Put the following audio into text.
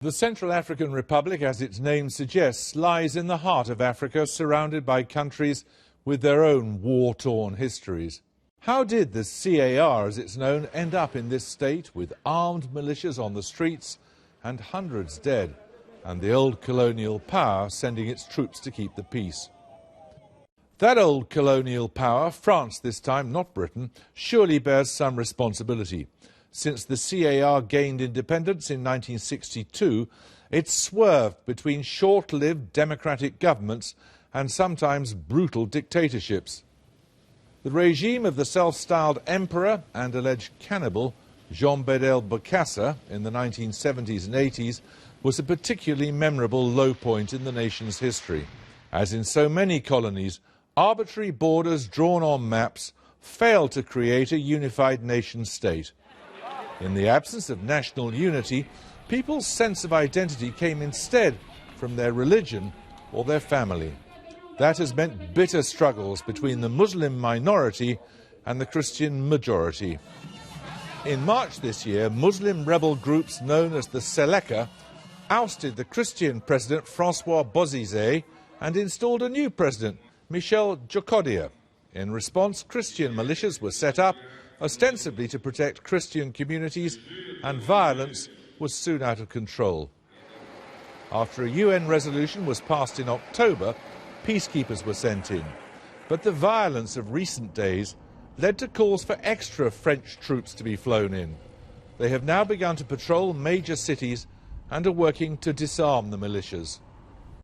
The Central African Republic, as its name suggests, lies in the heart of Africa, surrounded by countries with their own war-torn histories. How did the CAR, as it's known, end up in this state with armed militias on the streets and hundreds dead, and the old colonial power sending its troops to keep the peace? That old colonial power, France this time, not Britain, surely bears some responsibility. Since the CAR gained independence in 1962, it swerved between short-lived democratic governments and sometimes brutal dictatorships. The regime of the self-styled emperor and alleged cannibal Jean Bedel Bokassa in the 1970s and 80s was a particularly memorable low point in the nation's history. As in so many colonies, arbitrary borders drawn on maps failed to create a unified nation-state. In the absence of national unity, people's sense of identity came instead from their religion or their family. That has meant bitter struggles between the Muslim minority and the Christian majority. In March this year, Muslim rebel groups known as the Seleka ousted the Christian President Francois Bozize and installed a new president, Michel Djotodia. In response, Christian militias were set up, ostensibly to protect Christian communities, and violence was soon out of control. After a UN resolution was passed in October, peacekeepers were sent in. But the violence of recent days led to calls for extra French troops to be flown in. They have now begun to patrol major cities and are working to disarm the militias.